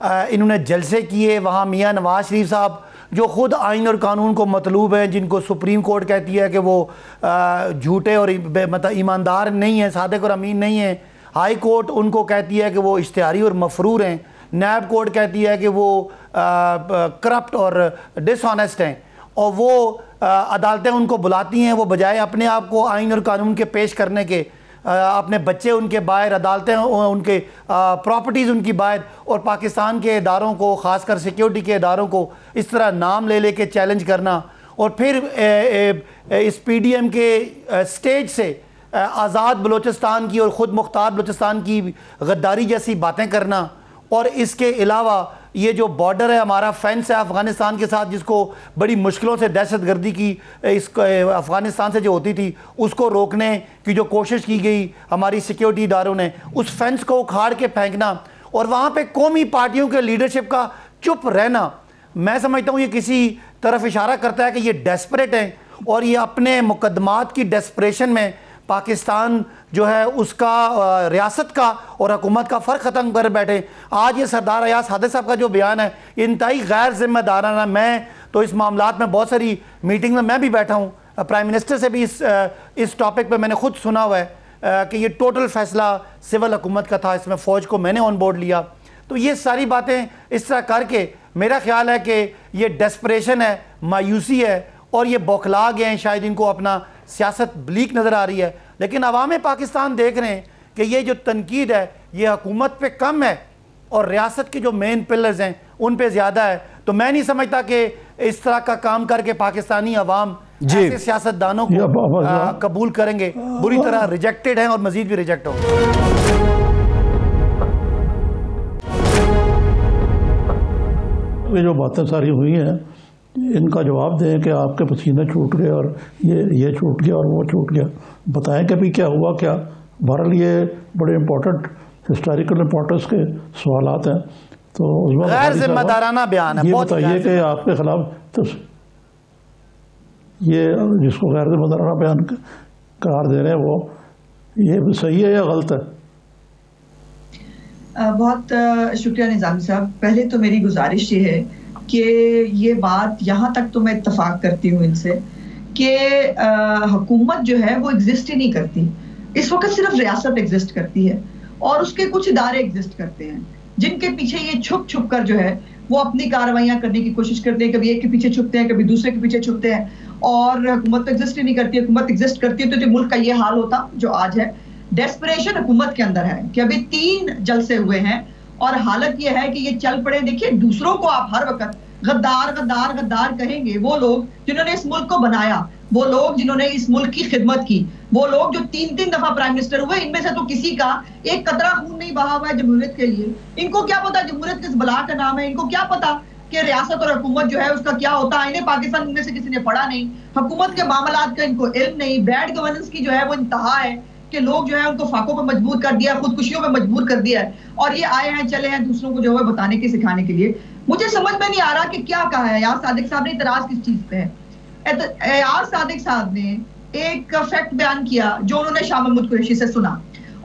انہوں نے جلسے کیے وہاں میاں نواز شریف صاحب جو خود آئین اور قانون کو مطلوب ہیں, جن کو سپریم کورٹ کہتی ہے کہ وہ جھوٹے اور مطلب ایماندار نہیں ہیں, صادق اور امین نہیں ہیں, ہائی کورٹ ان کو کہتی ہے کہ وہ اشتہاری اور مفرور ہیں, نیب کورٹ کہتی ہے کہ وہ کرپٹ اور ڈس آنیسٹ ہیں, اور وہ عدالتیں ان کو بلاتی ہیں, وہ بجائے اپنے آپ کو آئین اور قانون کے پیش کرنے کے, اپنے بچے ان کے باہر, عدالتیں ان کے پراپرٹیز ان کی باہر, اور پاکستان کے اداروں کو خاص کر سیکیورٹی کے اداروں کو اس طرح نام لے لے کے چیلنج کرنا, اور پھر اس پی ڈی ایم کے سٹیج سے آزاد بلوچستان کی اور خود مختار بلوچستان کی غداری جیسی باتیں کرنا. اور اس کے علاوہ یہ جو بارڈر ہے ہمارا, فینس ہے افغانستان کے ساتھ, جس کو بڑی مشکلوں سے دہشت گردی کی اس افغانستان سے جو ہوتی تھی اس کو روکنے کی جو کوشش کی گئی ہماری سیکیورٹی اداروں نے, اس فینس کو اکھاڑ کے پھینکنا, اور وہاں پہ قومی پارٹیوں کے لیڈرشپ کا چپ رہنا, میں سمجھتا ہوں یہ کسی طرف اشارہ کرتا ہے کہ یہ ڈیسپریٹ ہیں, اور یہ اپنے مقدمات کی ڈیسپریشن میں پاکستان جو ہے اس کا ریاست کا اور حکومت کا فرق ختم کر بیٹھے. آج یہ سردار ایاز صادق صاحب کا جو بیان ہے انتہائی غیر ذمہ دارانہ, میں تو اس معاملات میں بہت ساری میٹنگ میں بھی بیٹھا ہوں, پرائم منسٹر سے بھی اس ٹاپک پہ میں نے خود سنا ہوا ہے کہ یہ ٹوٹل فیصلہ سول حکومت کا تھا, اس میں فوج کو میں نے آن بورڈ لیا. تو یہ ساری باتیں اس طرح کر کے میرا خیال ہے کہ یہ ڈیسپریشن ہے, مایوسی ہے, اور یہ بوکھلا گئے ہیں, شاید ان کو اپنا سیاست بلیک نظر آ رہی ہے. لیکن عوام پاکستان دیکھ رہے ہیں کہ یہ جو تنقید ہے یہ حکومت پہ کم ہے اور ریاست کے جو مین پلرز ہیں ان پہ زیادہ ہے. تو میں نہیں سمجھتا کہ اس طرح کا کام کر کے پاکستانی عوام ایسے سیاستدانوں کو قبول کریں گے, بری طرح ریجیکٹڈ ہیں اور مزید بھی ریجیکٹ ہوں گے. یہ جو باتیں ساری ہوئی ہیں ان کا جواب دیں کہ آپ کے پسینے چھوٹ گئے اور یہ چھوٹ گیا اور وہ چھوٹ گیا, بتائیں کہ بھی کیا ہوا کیا. بہرحال یہ بڑے امپورٹنٹ ہسٹوریکل امپورٹنس کے سوالات ہیں. تو اس میں غیر ذمہ دارانہ بیان ہے. یہ بتائیے کہ آپ کے خلاف یہ جس کو غیر ذمہ دارانہ بیان قرار دے رہے ہیں وہ یہ صحیح ہے یا غلط ہے؟ بہت شکریہ نظامی صاحب. پہلے تو میری گزارش یہ ہے کہ یہ بات یہاں تک تو میں اتفاق کرتی ہوں ان سے کہ حکومت جو ہے وہ ایگزسٹ ہی نہیں کرتی. اس وقت صرف ریاست ایگزسٹ کرتی ہے اور اس کے کچھ ادارے ایگزسٹ کرتے ہیں جن کے پیچھے یہ چھپ چھپ کر جو ہے وہ اپنی کارروائیاں کرنے کی کوشش کرتے ہیں. کبھی ایک کے پیچھے چھپتے ہیں, کبھی دوسرے کے پیچھے چھپتے ہیں, اور حکومت ایگزسٹ ہی نہیں کرتی. حکومت ایگزسٹ کرتی ہے تو جو ملک کا یہ حال ہوتا جو آج ہے. ڈیسپریشن حکومت کے اندر ہے کہ ابھی 3 جلسے ہوئے ہیں اور حالت یہ ہے کہ یہ چل پڑے. دیکھیے دوسروں کو آپ ہر وقت غدار غدار غدار کہیں گے, وہ لوگ جنہوں نے اس ملک کو بنایا, وہ لوگ جنہوں نے اس ملک کی خدمت کی, وہ لوگ جو 3 دفعہ پرائم منسٹر ہوئے, ان میں سے تو کسی کا ایک قطرہ خون نہیں بہا ہوا ہے جمہوریت کے لیے. ان کو کیا پتا جمہوریت کس بلا کا نام ہے, ان کو کیا پتا کہ ریاست اور حکومت جو ہے اس کا کیا ہوتا ہے. انہیں پاکستان میں سے کسی نے پڑھا نہیں, حکومت کے معاملات کا ان کو علم نہیں. بیڈ گورننس کی جو ہے وہ انتہا ہے کہ لوگ جو ہے ان کو فاقوں پہ مجبور کر دیا, خودکشیوں پہ مجبور کر دیا ہے, اور یہ آئے ہیں چلے ہیں دوسروں کو جو ہے بتانے کے سکھانے کے لیے. مجھے سمجھ میں نہیں آ رہا کہ کیا کہا ہے ایاز صادق صاحب نے, اعتراض کس چیز پہ ہے. ایاز صادق صاحب نے ایک فیکٹ بیان کیا جو انہوں نے شاہ محمود قریشی سے سنا,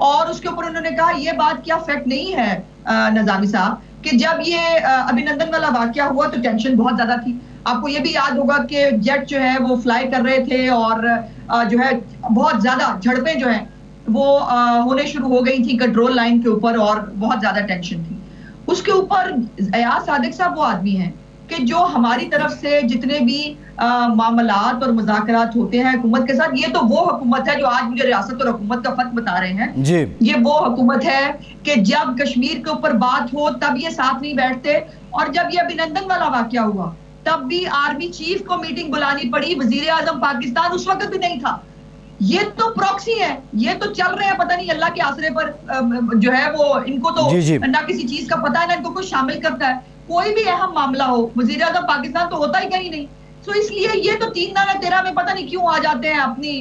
اور اس کے اوپر انہوں نے کہا یہ بات کیا فیکٹ نہیں ہے نظامی صاحب کہ جب یہ ابھینندن والا واقعہ ہوا تو ٹینشن بہت زیادہ تھی. آپ کو یہ بھی یاد ہوگا کہ جیٹ جو ہے وہ فلائی کر رہے تھے اور جو ہے بہت زیادہ جھڑپیں جو ہیں وہ ہونے شروع ہو گئی تھی کنٹرول لائن کے اوپر, اور بہت زیادہ ٹینشن تھی. اس کے اوپر ایاز صادق صاحب وہ آدمی ہیں کہ جو ہماری طرف سے جتنے بھی معاملات اور مذاکرات ہوتے ہیں حکومت کے ساتھ, یہ تو وہ حکومت ہے جو آج مجھے ریاست اور حکومت کا فرق بتا رہے ہیں جی. یہ وہ حکومت ہے کہ جب کشمیر کے اوپر بات ہو تب یہ ساتھ نہیں بیٹھتے, اور جب یہ ابھینندن والا واقعہ ہوا تب بھی آرمی چیف کو میٹنگ بلانی پڑی, وزیر اعظم پاکستان اس وقت بھی نہیں تھا. یہ تو پروکسی ہے, یہ تو چل رہے ہیں پتہ نہیں اللہ کے آسرے پر جو ہے وہ ان کو تو نہ کسی چیز کا پتہ ہے نہ ان کو کوئی شامل کرتا ہے. کوئی بھی اہم معاملہ ہو وزیر اعظم پاکستان تو ہوتا ہی کہیں نہیں. سو اس لیے یہ تو 3 نہ 13 میں پتہ نہیں کیوں آ جاتے ہیں اپنی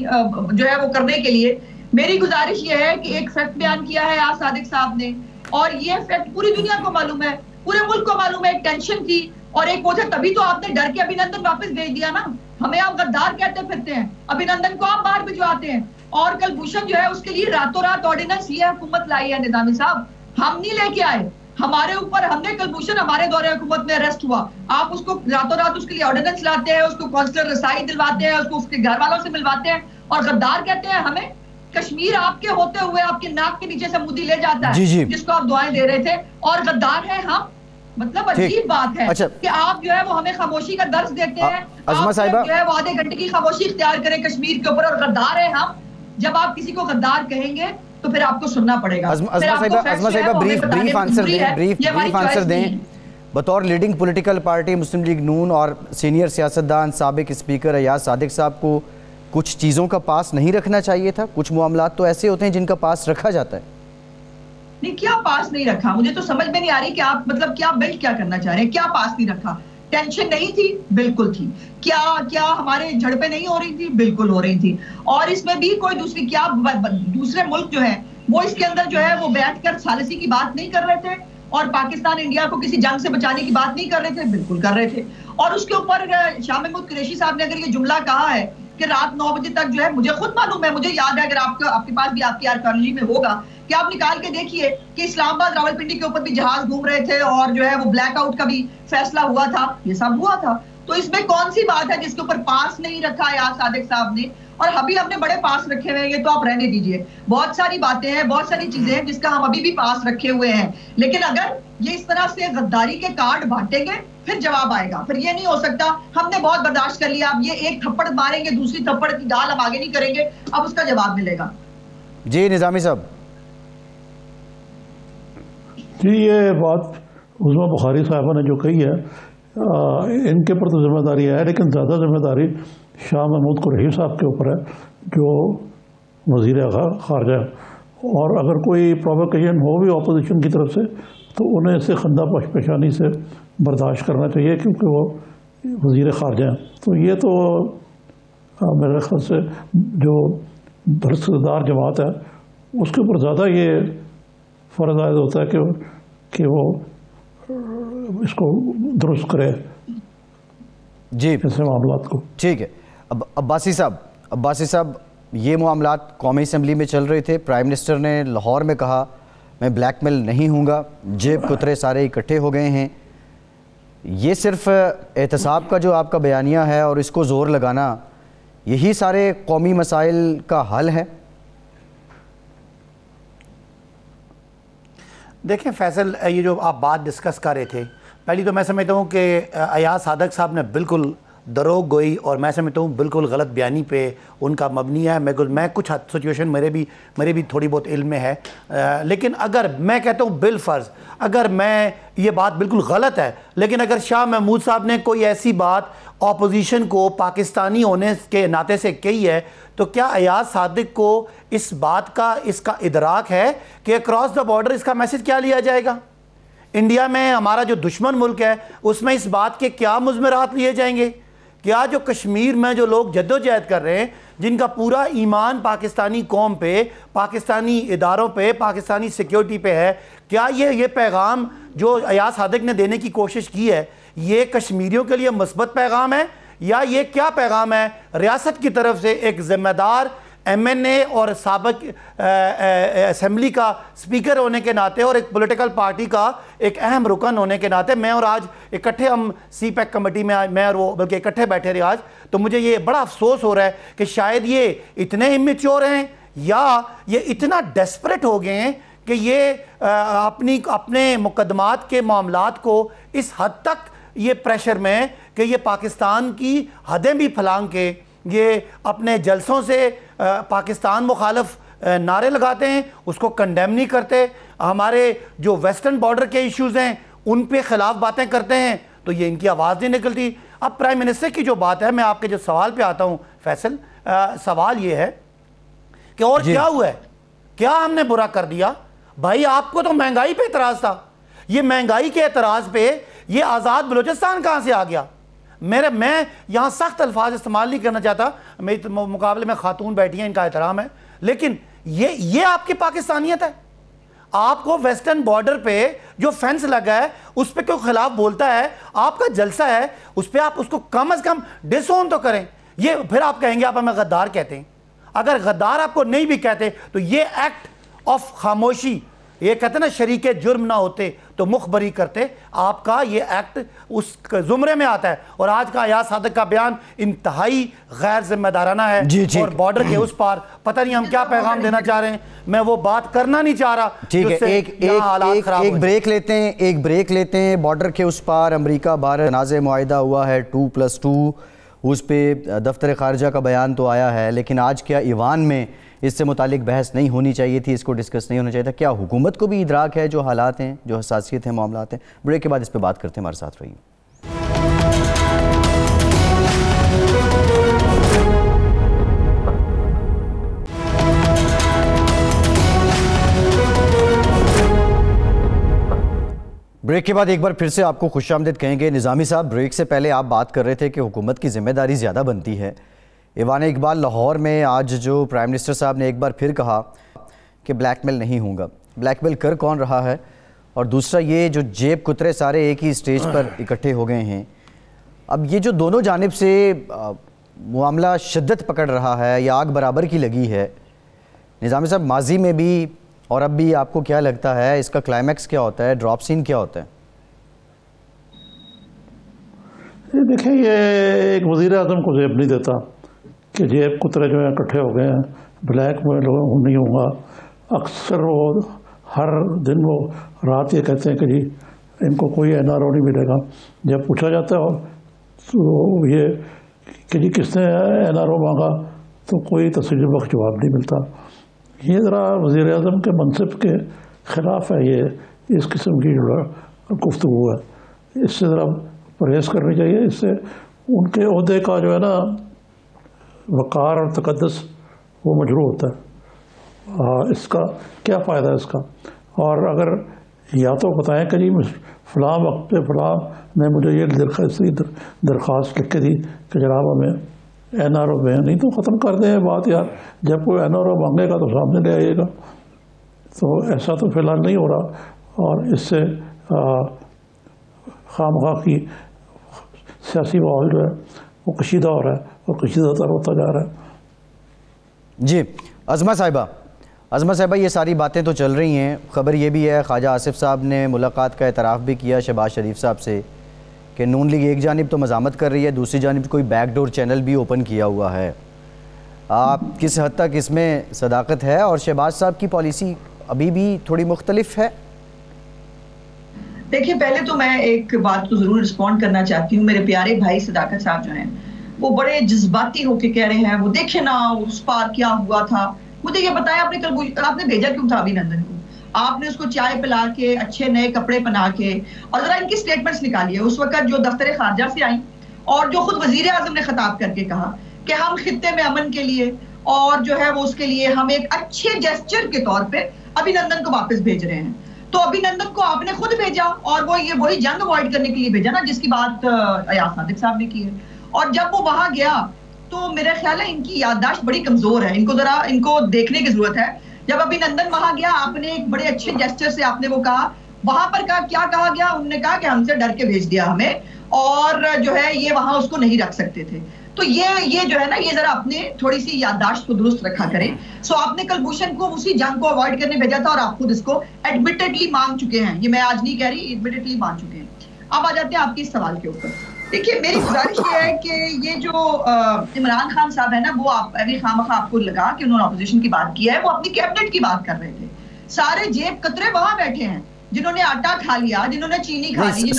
جو ہے وہ کرنے کے لیے. میری گزارش یہ ہے کہ ایک فیکٹ بیان کیا ہے ایاز صادق صاحب نے, اور یہ فیکٹ پوری دنیا کو معلوم ہے, پورے ملک کو معلوم ہے. ایک ٹینشن تھی اور ایک وہ تھا, تبھی تو آپ نے ڈر کے ابھینندن واپس بھیج دیا نا. ہمیں آپ غدار کہتے پھرتے ہیں, ابھینندن کو آپ باہر بھجواتے ہیں, اور کل بھوشن جو ہے اس کے لیے راتوں رات آرڈیننس یہ حکومت لائی ہے نظامی صاحب. ہم نہیں لے کے آئے, ہمارے اوپر ہم نے کلبھوشن ہمارے دور حکومت میں اریسٹ ہوا, آپ اس کو راتوں رات اس کے لیے آرڈیننس لاتے ہیں, اس کو کونسلر رسائی دلواتے ہیں, اس کو اس کے گھر والوں سے ملواتے ہیں, اور غدار کہتے ہیں ہمیں. کشمیر آپ کے ہوتے ہوئے آپ کے ناک کے نیچے سے مودی لے جاتا ہے, جس کو آپ دعائیں دے رہے تھے, اور غدار ہیں ہم. مطلب عجیب بات ہے کہ آپ جو ہے وہ ہمیں خاموشی کا درس دیتے ہیں, آپ جو ہے وہ آدھے گھنٹے کی خاموشی اختیار کریں کشمیر کے اوپر, اور غدار ہیں ہم. جب آپ کسی کو غدار کہیں گے تو پھر آپ کو سننا پڑے گا. بریف آنسر دیں. بطور لیڈنگ پولیٹیکل پارٹی مسلم لیگ نون اور سینئر سیاستدان سابق اسپیکر ایاز صادق صاحب کو کچھ چیزوں کا پاس نہیں رکھنا چاہیے تھا؟ کچھ معاملات تو ایسے ہوتے ہیں جن کا پاس رکھا جاتا ہے. نہیں, کیا پاس نہیں رکھا؟ مجھے تو سمجھ میں نہیں آ رہی کہ آپ مطلب کیا بلڈ کیا کرنا چاہ رہے ہیں. کیا پاس نہیں رکھا؟ ٹینشن نہیں تھی؟ بالکل تھی. کیا ہمارے جھڑپیں نہیں ہو رہی تھی؟ بالکل ہو رہی تھی. اور اس میں بھی کوئی دوسری کیا دوسرے ملک جو ہے وہ اس کے اندر جو ہے وہ بیٹھ کر ثالثی کی بات نہیں کر رہے تھے, اور پاکستان انڈیا کو کسی جنگ سے بچانے کی بات نہیں کر رہے تھے؟ بالکل کر رہے تھے. اور اس کے اوپر شاہ محمود قریشی صاحب نے اگر یہ جملہ کہا ہے کہ رات 9 بجے تک جو ہے, مجھے خود معلوم ہے, مجھے یاد ہے, اگر آپ کے پاس بھی آپ کی آرکیالوجی میں ہوگا کہ آپ نکال کے دیکھیے کہ اسلام آباد راولپنڈی کے اوپر بھی جہاز گھوم رہے تھے, اور جو ہے وہ بلیک آؤٹ کا بھی فیصلہ ہوا تھا, یہ سب ہوا تھا. تو اس میں کون سی بات ہے جس کے اوپر پاس نہیں رکھا ایاز صادق صاحب نے؟ اور ابھی ہم نے بڑے پاس رکھے ہوئے ہیں, یہ تو آپ رہنے دیجئے. بہت ساری باتیں ہیں, بہت ساری چیزیں ہیں جس کا ہم ابھی بھی پاس رکھے ہوئے ہیں. لیکن اگر یہ اس طرح سے غداری کے کارڈ بانٹیں گے پھر جواب آئے گا. پھر یہ نہیں ہو سکتا ہم نے بہت برداشت کر لیا, اب یہ ایک تھپڑ ماریں گے, دوسری تھپڑ کی ڈال ہم آگے نہیں کریں گے, اب اس کا جواب ملے گا. جی نظامی صاحب. جی یہ بات عظمیٰ بخاری صاحبہ نے جو کہی ہے ان کے پر تو ذمہ داری ہے, لیکن زیادہ ذمہ داری شاہ محمود قریشی صاحب کے اوپر ہے جو وزیر خارجہ. اور اگر کوئی پروووکیشن ہو بھی اپوزیشن کی طرف سے تو انہیں اسے خندہ پیشانی سے برداشت کرنا چاہیے, کیونکہ وہ وزیر خارجہ ہیں. تو یہ تو میرے خیال سے جو برخوردار جماعت ہے اس کے اوپر زیادہ یہ فرض عائد ہوتا ہے کہ وہ اس کو درست کرے جی ایسے معاملات کو. ٹھیک ہے. عباسی صاحب یہ معاملات قومی اسمبلی میں چل رہے تھے, پرائم منسٹر نے لاہور میں کہا میں بلیک میل نہیں ہوں گا, جیب کترے سارے اکٹھے ہو گئے ہیں. یہ صرف احتساب کا جو آپ کا بیانیہ ہے اور اس کو زور لگانا, یہی سارے قومی مسائل کا حل ہے؟ دیکھیں فیصل, یہ جو آپ بات ڈسکس کر رہے تھے, پہلی تو میں سمجھتا ہوں کہ ایاز صادق صاحب نے بالکل دروغ گوئی اور میں سمجھتا ہوں بالکل غلط بیانی پہ ان کا مبنی ہے. میں کچھ سچویشن میرے بھی تھوڑی بہت علم میں ہے, لیکن اگر میں کہتا ہوں بالفرض اگر میں یہ بات بالکل غلط ہے, لیکن اگر شاہ محمود صاحب نے کوئی ایسی بات اپوزیشن کو پاکستانی ہونے کے ناطے سے کہی ہے, تو کیا ایاز صادق کو اس بات کا اس کا ادراک ہے کہ اکراس دا بارڈر اس کا میسج کیا لیا جائے گا؟ انڈیا میں ہمارا جو دشمن ملک ہے اس میں اس بات کے کیا مضمرات لیے جائیں گے؟ کیا جو کشمیر میں جو لوگ جدوجہد کر رہے ہیں, جن کا پورا ایمان پاکستانی قوم پہ, پاکستانی اداروں پہ, پاکستانی سیکیورٹی پہ ہے, کیا یہ پیغام جو ایاز صادق نے دینے کی کوشش کی ہے یہ کشمیریوں کے لیے مثبت پیغام ہے, یا یہ کیا پیغام ہے ریاست کی طرف سے ایک ذمہ دار ایم این اے اور سابق اسمبلی کا سپیکر ہونے کے ناطے اور ایک پولیٹیکل پارٹی کا ایک اہم رکن ہونے کے ناطے؟ میں اور آج اکٹھے ہم سی پیک کمیٹی میں میں اور وہ بلکہ اکٹھے بیٹھے رہے آج, تو مجھے یہ بڑا افسوس ہو رہا ہے کہ شاید یہ اتنے امیچور ہیں یا یہ اتنا ڈیسپریٹ ہو گئے ہیں کہ یہ اپنے مقدمات کے معاملات کو اس حد تک یہ پریشر میں کہ یہ پاکستان کی حدیں بھی پھلانگ کے یہ اپنے جلسوں سے پاکستان مخالف نعرے لگاتے ہیں, اس کو کنڈیم نہیں کرتے, ہمارے جو ویسٹرن بارڈر کے ایشوز ہیں ان پہ خلاف باتیں کرتے ہیں, تو یہ ان کی آواز نہیں نکلتی. اب پرائم منسٹر کی جو بات ہے, میں آپ کے جو سوال پہ آتا ہوں فیصل, سوال یہ ہے کہ اور کیا ہوا ہے, کیا ہم نے برا کر دیا؟ بھائی آپ کو تو مہنگائی پہ اعتراض تھا, یہ مہنگائی کے اعتراض پہ یہ آزاد بلوچستان کہاں سے آ گیا؟ میں یہاں سخت الفاظ استعمال نہیں کرنا چاہتا, میرے مقابلے میں خاتون بیٹھی ہیں, ان کا احترام ہے, لیکن یہ آپ کی پاکستانیت ہے؟ آپ کو ویسٹرن بارڈر پہ جو فینس لگا ہے اس پہ کوئی خلاف بولتا ہے, آپ کا جلسہ ہے, اس پہ آپ اس کو کم از کم ڈس اون تو کریں. یہ پھر آپ کہیں گے آپ ہمیں غدار کہتے ہیں. اگر غدار آپ کو نہیں بھی کہتے تو یہ ایکٹ آف خاموشی یہ کہتے ہیں نا شریک جرم نہ ہوتے تو مخبری کرتے، آپ کا یہ ایکٹ اس زمرے میں آتا ہے. اور آج کا ایاز صادق کا بیان انتہائی غیر ذمہ دارانہ ہے اور بارڈر کے اس پار پتہ نہیں ہم کیا پیغام دینا چاہ رہے ہیں. میں وہ بات کرنا نہیں چاہ رہا. ٹھیک ہے، ایک بریک لیتے ہیں. بارڈر کے اس پار امریکہ بھارت تنازع معاہدہ ہوا ہے 2+2، اس پہ دفتر خارجہ کا بیان تو آیا ہے، لیکن آج کیا ایوان میں اس سے متعلق بحث نہیں ہونی چاہیے تھی، اس کو ڈسکس نہیں ہونا چاہیے تھا؟ کیا حکومت کو بھی ادراک ہے جو حالات ہیں، جو حساسیت ہیں، معاملات ہیں؟ بریک کے بعد اس پہ بات کرتے ہیں، ہمارے ساتھ رہیے. بریک کے بعد ایک بار پھر سے آپ کو خوش آمدید کہیں گے. نظامی صاحب، بریک سے پہلے آپ بات کر رہے تھے کہ حکومت کی ذمہ داری زیادہ بنتی ہے. ایوان اقبال لاہور میں آج جو پرائم منسٹر صاحب نے ایک بار پھر کہا کہ بلیک میل نہیں ہوں گا، بلیک میل کر کون رہا ہے؟ اور دوسرا یہ جو جیب کترے سارے ایک ہی سٹیج پر اکٹھے ہو گئے ہیں، اب یہ جو دونوں جانب سے معاملہ شدت پکڑ رہا ہے یا آگ برابر کی لگی ہے، نظامی صاحب ماضی میں بھی اور اب بھی آپ کو کیا لگتا ہے اس کا کلائمیکس کیا ہوتا ہے، ڈراپ سین کیا ہوتا ہے؟ دیکھیں، یہ ایک وزیر اعظم کو زیب نہیں دیتا کہ جیب کترے جو ہیں اکٹھے ہو گئے ہیں، بلیک میل نہیں ہوگا. اکثر وہ ہر دن وہ رات یہ کہتے ہیں کہ جی ان کو کوئی NRO نہیں ملے گا. جب پوچھا جاتا ہے تو یہ کہ جی کس نے NRO مانگا تو کوئی تسلی بخش جواب نہیں ملتا. یہ ذرا وزیر اعظم کے منصب کے خلاف ہے، یہ اس قسم کی جو گفتگو ہے. اس سے ذرا پرہیز کرنی چاہیے. اس سے ان کے عہدے کا جو ہے نا وقار اور تقدس وہ مجروح ہوتا ہے. اس کا کیا فائدہ ہے اس کا؟ اور اگر یا تو بتائیں کہ جی فلاں وقت پہ فلاں نے مجھے یہ درخواست لکھ کے دی کہ جناب ہمیں NRO میں، نہیں تو ختم کر دیں بات. یار جب کوئی NRO مانگے گا تو سامنے لے آئیے گا. تو ایسا تو فی الحال نہیں ہو رہا، اور اس سے خواہ کی سیاسی ماحول جو ہے وہ کشیدہ ہو رہا ہے اور کشیدہ تر ہوتا جا رہا ہے. جی عظمہ صاحبہ، یہ ساری باتیں تو چل رہی ہیں. خبر یہ بھی ہے خواجہ آصف صاحب نے ملاقات کا اعتراف بھی کیا شہباز شریف صاحب سے کہ نون لیگ ایک جانب تو مزاحمت کر رہی ہے، دوسری جانب کوئی بیک ڈور چینل بھی اوپن کیا ہوا ہے. آپ کس حد تک اس میں صداقت ہے، اور شہباز صاحب کی پالیسی ابھی بھی تھوڑی مختلف ہے؟ دیکھیں، پہلے تو میں ایک بات کو ضرور رسپونڈ کرنا چاہتی ہوں. میرے پیارے بھائی صداقت صاحب جو ہیں وہ بڑے جذباتی ہو کے کہہ رہے ہیں وہ دیکھیں نا اس پار کیا ہوا تھا. مجھے یہ بتایا آپ نے بھیجا کیوں تھا ابھینندن کو؟ آپ نے اس کو چائے پلا کے، اچھے نئے کپڑے پہنا کے، اور ذرا ان کی سٹیٹمنٹس نکالیے اس وقت جو دفتر خارجہ سے آئیں اور جو خود وزیر اعظم نے خطاب کر کے کہا کہ ہم خطے میں امن کے لیے اور جو ہے وہ اس کے لیے ہم ایک اچھے جیسچر کے طور پہ ابھینندن کو واپس بھیج رہے ہیں. تو ابھینندن کو آپ نے خود بھیجا اور وہ یہ وہی جنگ اوائڈ کرنے کے لیے بھیجا نا جس کی بات ایاز صادق صاحب نے کی ہے. اور جب وہ وہاں گیا تو میرا خیال ہے ان کی یادداشت بڑی کمزور ہے، ان کو دیکھنے کی ضرورت ہے. جب ابھینندن وہاں گیا آپ نے ایک بڑے اچھے جیسچر سے آپ نے وہ کہا، وہاں پر کیا کہا گیا؟ انہوں نے کہا کہ ہم سے ڈر کے بھیج دیا ہمیں، اور جو ہے یہ وہاں اس کو نہیں رکھ سکتے تھے. تو یہ جو ہے نا یہ ذرا اپنے تھوڑی سی یادداشت کو درست رکھا کریں. سو آپ نے کلبھوشن کو اسی جنگ کو اوائڈ کرنے بھیجا تھا اور آپ خود اس کو ایڈمیٹڈلی مانگ چکے ہیں. یہ میں آج نہیں کہہ رہی، ایڈمیٹڈلی مانگ چکے ہیں. اب آ جاتے ہیں آپ کے اس سوال کے اوپر. دیکھیے میری گزارش یہ ہے کہ یہ جو عمران خان صاحب ہے نا وہ خامخواہ آپ کو لگا کہ انہوں نے اپوزیشن کی بات کی ہے، وہ اپنی کیبنٹ کی بات کر رہے تھے. سارے جیب کترے وہاں بیٹھے ہیں جنہوں نے آٹا کھا لیا، جنہوں نے چینی کھا لی.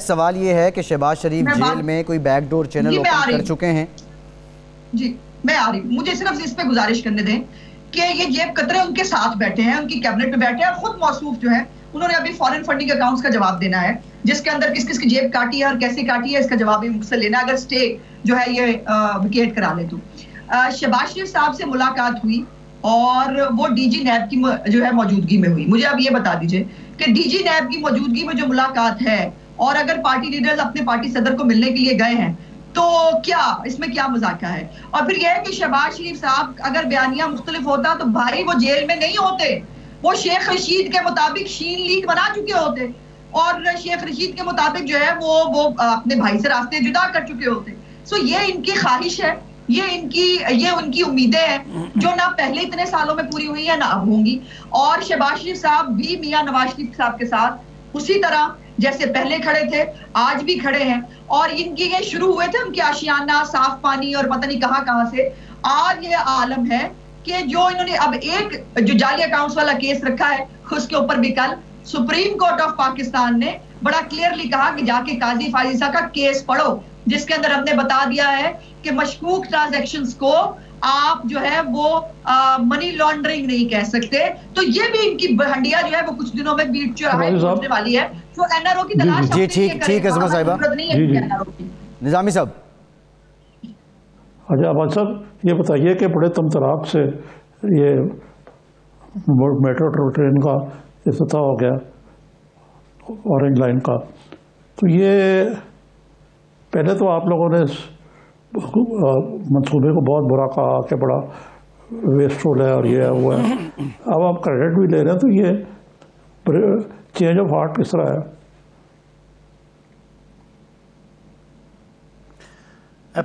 سوال یہ ہے کہ شہباز شریف جیل میں کوئی بیک ڈور چینل اوپن کر چکے ہیں. جی میں آ رہی ہوں، مجھے صرف اس پہ گزارش کرنے دیں کہ یہ جیب کترے ان کے ساتھ بیٹھے ہیں، ان کی کیبنٹ میں بیٹھے ہیں. خود موصوف جو ہے انہوں نے ابھی فارن فنڈنگ اکاؤنٹس کا جواب دینا ہے جس کے اندر کس کس کی جیب کاٹی ہے اور کیسے کاٹی ہے، اس کا جواب بھی مجھ سے لینا اگر سٹے جو ہے یہ ویکیٹ کرا لے تو. شہباز شریف صاحب سے ملاقات ہوئی اور وہ ڈی جی نیب کی جو ہے موجودگی میں ہوئی. مجھے اب یہ بتا دیجئے کہ ڈی جی نیب کی موجودگی میں جو ملاقات ہے اور اگر پارٹی لیڈرز اپنے پارٹی صدر کو ملنے کے لیے گئے ہیں تو کیا اس میں کیا مذاکرہ ہے؟ اور پھر یہ ہے کہ شہباز شریف صاحب اگر بیانیہ مختلف ہوتا تو بھائی وہ جیل میں نہیں ہوتے، وہ شیخ رشید کے مطابق شین لیگ بنا چکے ہوتے اور شیخ رشید کے مطابق جو ہے وہ اپنے بھائی سے راستے جدا کر چکے ہوتے. سو یہ ان کی خواہش ہے یہ ان کی امیدیں ہیں جو نہ پہلے اتنے سالوں میں پوری ہوئی ہیں نہ اب ہوں گی. اور شہباز شریف صاحب بھی میاں نواز شریف صاحب کے ساتھ اسی طرح جیسے پہلے کھڑے تھے آج بھی کھڑے ہیں. اور ان کی یہ شروع ہوئے تھے ان کے آشیانہ صاف پانی اور پتہ نہیں کہاں سے. آج یہ عالم ہے کہ جو انہوں نے اب ایک جو جعلی اکاؤنٹس والا کیس رکھا ہے اس کے اوپر بھی کل سپریم کورٹ آف پاکستان نے بڑا کلیئرلی کہا کہ جا کے قاضی فائزہ کا کیس پڑھو جس کے اندر ہم نے بتا دیا ہے کہ مشکوک ٹرانزیکشنز کو آپ جو ہے وہ منی لانڈرنگ نہیں کہہ سکتے. تو یہ بھی ان کی ہنڈیا جو ہے وہ کچھ دنوں میں بیٹ چوراہے پہنچنے والی ہے. تو این آر او کی تلاش جی ٹھیک ہے عظمت صاحبہ. نظامی صاحب اچھا عباس صاحب یہ بتائیے کہ بڑے تمطراق سے یہ میٹرو ٹرین کا افتتاح ہو گیا اورنج لائن کا. تو یہ پہلے تو آپ لوگوں نے منصوبے کو بہت برا کہا کہ بڑا ویسٹفل ہے اور یہ وہ ہے. اب آپ کریڈٹ بھی لے رہے ہیں تو یہ چینج آف ہارٹ کس طرح ہے؟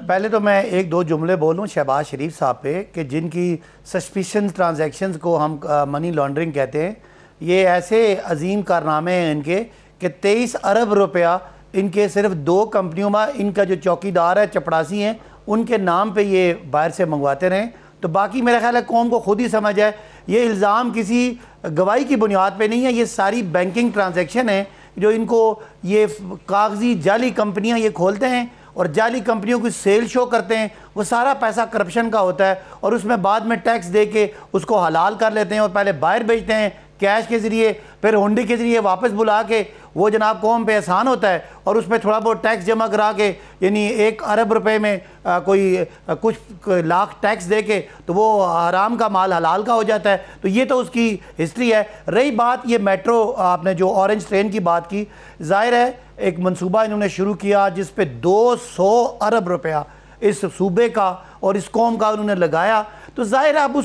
پہلے تو میں ایک دو جملے بولوں شہباز شریف صاحب پہ کہ جن کی سسپیشن ٹرانزیکشنز کو ہم منی لانڈرنگ کہتے ہیں. یہ ایسے عظیم کارنامے ہیں ان کے کہ 23 ارب روپیہ ان کے صرف 2 کمپنیوں میں ان کا جو چوکیدار ہے چپڑاسی ہیں ان کے نام پہ یہ باہر سے منگواتے رہیں. تو باقی میرا خیال ہے قوم کو خود ہی سمجھ ہے. یہ الزام کسی گواہی کی بنیاد پہ نہیں ہے. یہ ساری بینکنگ ٹرانزیکشن ہیں جو ان کو یہ کاغذی جعلی کمپنیاں یہ کھولتے ہیں اور جعلی کمپنیوں کی سیل شو کرتے ہیں. وہ سارا پیسہ کرپشن کا ہوتا ہے اور اس میں بعد میں ٹیکس دے کے اس کو حلال کر لیتے ہیں اور پہلے باہر بیچتے ہیں کیش کے ذریعے پھر ہنڈی کے ذریعے واپس بلا کے وہ جناب قوم پہ احسان ہوتا ہے اور اس پہ تھوڑا بہت ٹیکس جمع کرا کے یعنی 1 ارب روپے میں کوئی کچھ لاکھ ٹیکس دے کے تو وہ حرام کا مال حلال کا ہو جاتا ہے. تو یہ تو اس کی ہسٹری ہے. رہی بات یہ میٹرو آپ نے جو اورنج ٹرین کی بات کی, ظاہر ہے ایک منصوبہ انہوں نے شروع کیا جس پہ 200 ارب روپیہ اس صوبے کا اور اس قوم کا انہوں نے لگایا. تو ظاہر ہے اب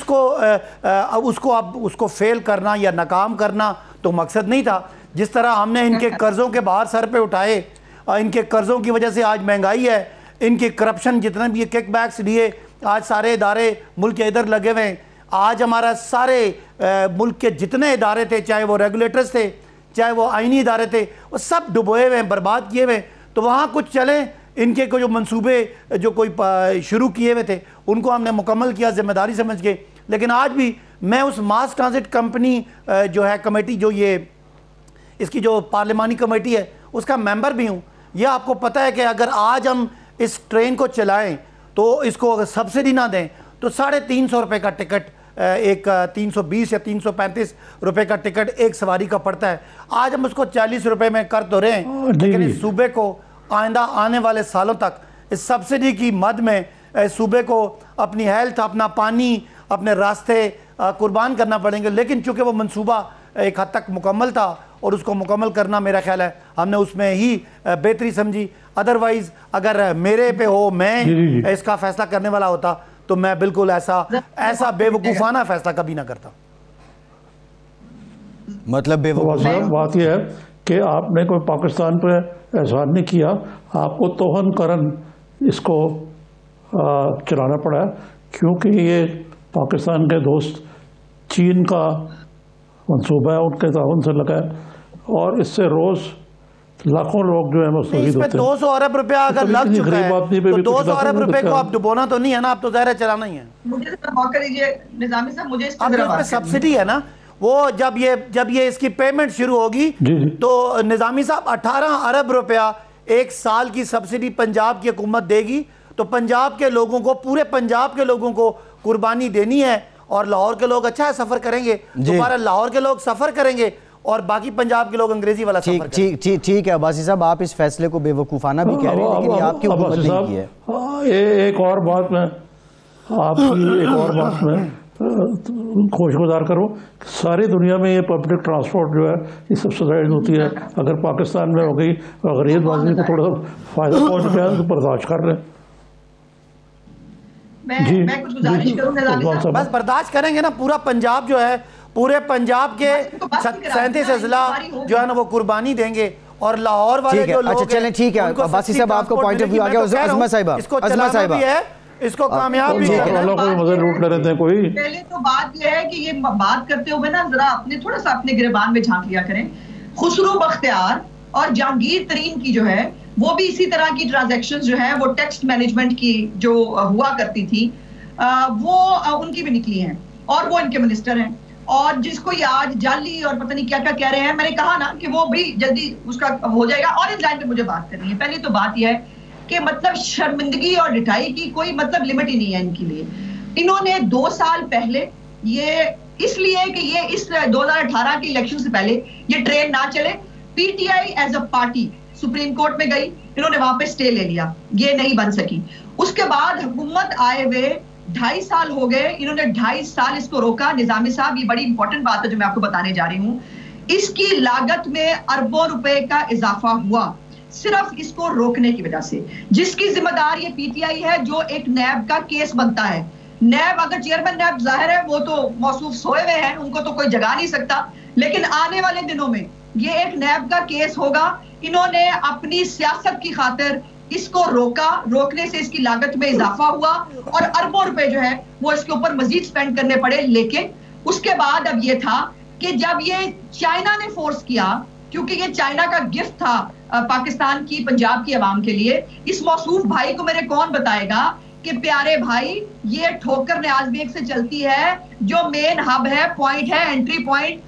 اس کو فیل کرنا یا ناکام کرنا تو مقصد نہیں تھا. جس طرح ہم نے ان کے قرضوں کے باہر سر پہ اٹھائے, ان کے قرضوں کی وجہ سے آج مہنگائی ہے, ان کے کرپشن جتنے بھی یہ کک بیکس لیے آج سارے ادارے ملک کے ادھر لگے ہوئے ہیں. آج ہمارا سارے ملک کے جتنے ادارے تھے چاہے وہ ریگولیٹرز تھے چاہے وہ آئینی ادارے تھے وہ سب ڈبوئے ہوئے ہیں, برباد کیے ہوئے ہیں. تو وہاں کچھ چلیں ان کے جو منصوبے جو کوئی شروع کیے ہوئے تھے ان کو ہم نے مکمل کیا ذمہ داری سمجھ کے. لیکن آج بھی میں اس ماس ٹرانزٹ کمپنی جو ہے کمیٹی جو یہ اس کی جو پارلیمانی کمیٹی ہے اس کا ممبر بھی ہوں. یہ آپ کو پتہ ہے کہ اگر آج ہم اس ٹرین کو چلائیں تو اس کو اگر سبسڈی نہ دیں تو 350 روپے کا ٹکٹ ایک 320 یا 335 روپے کا ٹکٹ ایک سواری کا پڑتا ہے. آج ہم اس کو 40 روپے میں کر تو رہے ہیں لیکن اس صوبے کو آئندہ آنے والے سالوں تک اس سبسڈی کی مد میں صوبے کو اپنی ہیلتھ اپنا پانی اپنے راستے قربان کرنا پڑیں گے. لیکن چونکہ وہ منصوبہ ایک حد تک مکمل تھا اور اس کو مکمل کرنا میرا خیال ہے ہم نے اس میں ہی بہتری سمجھی. ادروائز اگر میرے پہ ہو میں اس کا فیصلہ کرنے والا ہوتا تو میں بالکل ایسا بے وقوفانہ فیصلہ کبھی نہ کرتا. مطلب بے وقوفانہ بات یہ ہے کہ آپ نے کوئی پاکستان پہ احسان نہیں کیا, آپ کو توہن کرن اس کو چلانا پڑا کیونکہ یہ پاکستان کے دوست چین کا منصوبہ ہے, ان کے تعاون سے لگا ہے اور اس سے روز لاکھوں لوگ جو ہے مستفید ہوتے ہیں. 200 ارب روپیہ اگر لگ چکا ہے تو 200 ارب روپے کو آپ ڈبونا تو نہیں ہے نا, آپ تو ظاہر ہے چلانا ہی ہے. مجھے موقع دیجیے نظامی صاحب, مجھے اس پہ سبسڈی ہے نا وہ جب یہ اس کی پیمنٹ شروع ہوگی تو نظامی صاحب 18 ارب روپیہ ایک سال کی سبسڈی پنجاب کی حکومت دے گی. تو پنجاب کے لوگوں کو پورے پنجاب کے لوگوں کو قربانی دینی ہے اور لاہور کے لوگ اچھا ہے سفر کریں گے دوبارہ لاہور کے لوگ سفر کریں گے اور باقی پنجاب کے لوگ انگریزی والا سفر کریں گے. ٹھیک ہے عباسی صاحب, آپ اس فیصلے کو بے وقوفانہ بھی کہہ رہے ہیں لیکن یہ آپ کی حکومت نہیں کی ہے. ایک اور بات میں آپ کی ایک اور بات میں خوشگزار کروں, ساری دنیا میں یہ پبلک ٹرانسپورٹ جو ہے یہ سبسڈائز ہوتی ہے. اگر پاکستان میں ہو گئی غریب آدمی کو تھوڑا سا فائدہ پہنچ گیا تو برداشت کر رہے ہیں. میں کچھ گزارش کروں نظامی صاحب, بس برداشت کریں گے نا. پورا پنجاب جو ہے پورے پنجاب کے 37 اضلاع جو ہے نا وہ قربانی دیں گے اور لاہور والے جو لوگ اچھا چلیں ٹھیک ہے عباسی صاحب آپ کو پوائنٹ آف ویو آ گیا. عظمت صاحبہ اس کو چلانا بھی ہے اس کو کامیاب بھی پہلے تو بات یہ ہے کہ یہ بات کرتے ہوئے نا ذرا اپنے تھوڑا سا اپنے گریبان میں جھانک لیا کریں. خسرو بختیار اور جہانگیر ترین کی جو ہے وہ بھی اسی طرح کی ٹرانزیکشن جو ہے وہ ٹیکسٹ مینجمنٹ کی جو ہوا کرتی تھی وہ ان کی بھی نکلی ہیں اور وہ ان کے منسٹر ہیں. اور جس کو یہ آج جعلی اور پتہ نہیں کیا کیا کہہ رہے ہیں, میں نے کہا نا کہ وہ بھی جلدی اس کا ہو جائے گا. اور اس لائن پہ مجھے بات کرنی ہے. پہلی تو بات یہ ہے کہ مطلب شرمندگی اور ڈٹائی کی کوئی مطلب لمٹ ہی نہیں ہے ان کے لیے. انہوں نے 2 سال پہلے یہ اس لیے کہ یہ اس 2018 کے الیکشن سے پہلے یہ ٹرین نہ چلے, P T I as a party supreme court میں گئی, انہوں نے وہاں پہ سٹے لے لیا, یہ نہیں بن سکی. اس کے بعد حکومت آئے ہوئے 2.5 سال ہو گئے, انہوں نے 2.5 سال اس کو روکا. نظامی صاحب یہ بڑی امپورٹنٹ بات ہے جو میں آپ کو بتانے جا رہی ہوں. اس کی لاگت میں اربوں روپے کا اضافہ ہوا صرف اس کو روکنے کی وجہ سے, جس کی ذمہ دار یہ پی ٹی آئی ہے جو ایک نیب کا کیس بنتا ہے. نیب اگر چیئرمین نیب ظاہر ہے وہ تو موصوف سوئے ہوئے ہیں, ان کو تو کوئی جگا نہیں سکتا, لیکن آنے والے دنوں میں یہ ایک نیب کا کیس ہوگا. انہوں نے اپنی سیاست کی خاطر اس کو روکا, روکنے سے اس کی لاگت میں اضافہ ہوا اور اربوں روپے جو ہے وہ اس کے اوپر مزید سپینڈ کرنے پڑے. لیکن اس کے بعد اب یہ تھا کہ جب یہ چائنا نے فورس کیا, کیونکہ یہ چائنا کا گفٹ تھا پاکستان کی پنجاب کی عوام کے لیے, اس موصوف بھائی کو میرے کون بتائے گا کہ پیارے بھائی یہ ٹھوکر نیاز بیگ سے چلتی ہے جو مین ہب ہے, پوائنٹ ہے, انٹری پوائنٹ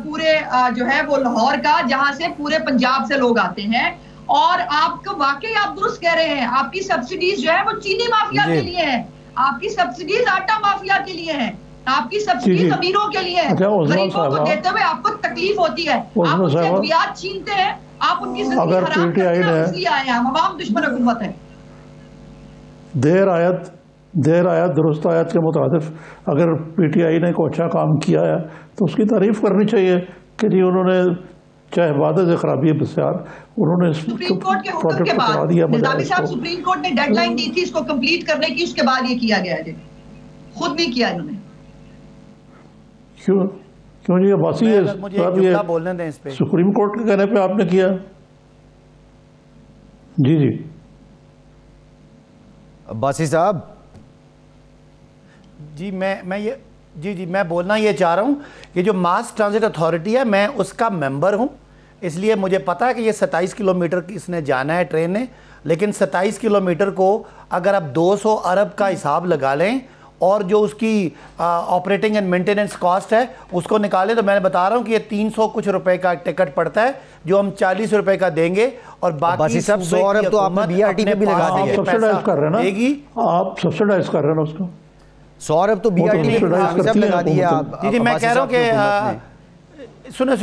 پورے جو ہے وہ لاہور کا, جہاں سے پورے پنجاب سے لوگ آتے ہیں. اور آپ کو واقعی آپ درست کہہ رہے ہیں, آپ کی سبسڈیز جو ہے وہ چینی مافیا کے لیے ہے, آپ کی سبسڈیز آٹا مافیا کے لیے ہے, آپ کی سبسڈیز امینوں کے لیے ہے. غریبوں کو دیتے ہوئے آپ کو تکلیف ہوتی ہے, آپ ان سے ادویات چھینتے ہیں, آپ ان کی زندگی حرام کرتے ہیں, اس لیے آئے ہیں. ہم عوام دشمن حکومت ہے. دیر آیت درست آیت کے مترادف اگر پی ٹی آئی نے کوئی اچھا کام کیا ہے تو اس کی تعریف کرنی چاہیے کہ جی انہوں نے چاہے وعدے سے خرابی ہے بسیار, انہوں نے سپریم کورٹ کے حکم کے بعد نظامی صاحب سپریم کورٹ نے ڈیڈ لائن دی تھی اس کو کمپلیٹ کرنے کی, اس کے بعد یہ کیا گیا ہے, خود نہیں کیا انہوں نے. کیوں جی عباسی ہے بولنے دیں اس پہ, سپریم کورٹ کے کہنے پہ آپ نے کیا. جی جی عباسی صاحب. جی میں بولنا یہ چاہ رہا ہوں کہ جو ماس ٹرانزٹ اتھارٹی ہے میں اس کا ممبر ہوں, اس لیے مجھے پتا ہے کہ یہ 27 کلومیٹر اس نے جانا ہے ٹرین نے, لیکن 27 کلومیٹر کو اگر آپ 200 ارب کا حساب لگا لیں اور جو اس کی آپریٹنگ اینڈ مینٹیننس کاسٹ ہے اس کو نکالیں تو میں بتا رہا ہوں کہ یہ 300 کچھ روپے کا ٹکٹ پڑتا ہے جو ہم 40 روپے کا دیں گے, اور باقی سب 100 ارب تو آپ نے بی آر ٹی پہ بھی لگا دیں گے. سبسیڈائز کر رہے ہیں نا, آپ سبسیڈائز کر رہے ہیں نا اس کو. 100 ارب تو بی آر ٹی پہ لگا دیا. جی میں کہہ رہا ہوں کہ سنیں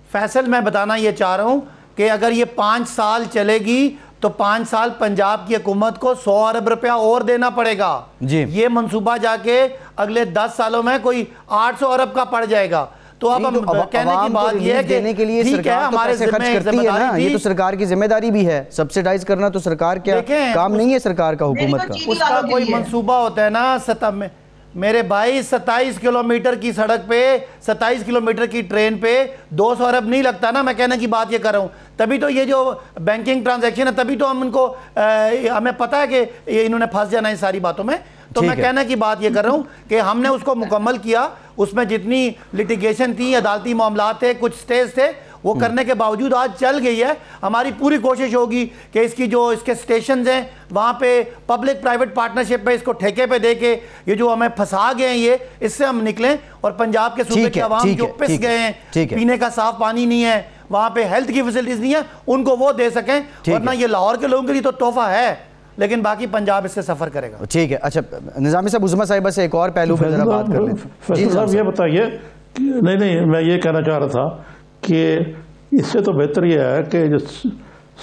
فیصل, میں بتانا یہ چاہ رہا ہوں کہ اگر یہ 5 سال چلے گی تو 5 سال پنجاب کی حکومت کو 100 ارب روپیہ اور دینا پڑے گا. یہ منصوبہ جا کے اگلے 10 سالوں میں کوئی 800 ارب کا پڑ جائے گا. تو اب ہم کہنے کی بات یہ ہے کہ دینے کے لیے سرکار تو پیسے خرچ کرتی ہے نا, یہ تو سرکار کی ذمہ داری بھی ہے. سبسیڈائز کرنا تو سرکار کیا کام نہیں ہے سرکار کا, حکومت کا. اس کا کوئی منصوبہ ہوتا ہے نا ستم میں. میرے بھائی 27 کلومیٹر کی سڑک پہ 27 کلومیٹر کی ٹرین پہ 200 ارب نہیں لگتا نا. میں کہنے کی بات یہ کر رہا ہوں, تبھی تو یہ جو بینکنگ ٹرانزیکشن ہے تبھی تو ہم ان کو ہمیں پتہ ہے کہ انہوں نے پھنس جانا ہے ساری باتوں میں. تو میں کہنے کی بات یہ کر رہا ہوں کہ ہم نے اس کو مکمل کیا, اس میں جتنی لٹیگیشن تھی, عدالتی معاملات تھے, کچھ سٹیز تھے, وہ کرنے کے باوجود آج چل گئی ہے. ہماری پوری کوشش ہوگی کہ اس کی جو اس کے سٹیشنز ہیں وہاں پہ پبلک پرائیویٹ پارٹنرشپ پہ اس کو ٹھیکے پہ دے کے یہ جو ہمیں پھنسا گئے ہیں یہ اس سے ہم نکلیں, اور پنجاب کے صوبے کے عوام جو پس گئے ہیں, پینے کا صاف پانی نہیں ہے, وہاں پہ ہیلتھ کی فیسلٹیز نہیں ہیں, ان کو وہ دے سکیں. ورنہ یہ لاہور کے لوگوں کے لیے تو تحفہ ہے, لیکن باقی پنجاب اس سے سفر کرے گا. ٹھیک ہے. اچھا نظامی صاحب, عظمیٰ صاحبہ سے ایک اور پہلو پہ ذرا بات کر لیں. فیصل صاحب یہ بتائیے, نہیں میں یہ کہنا چاہ رہا تھا کہ اس سے تو بہتر یہ ہے کہ جو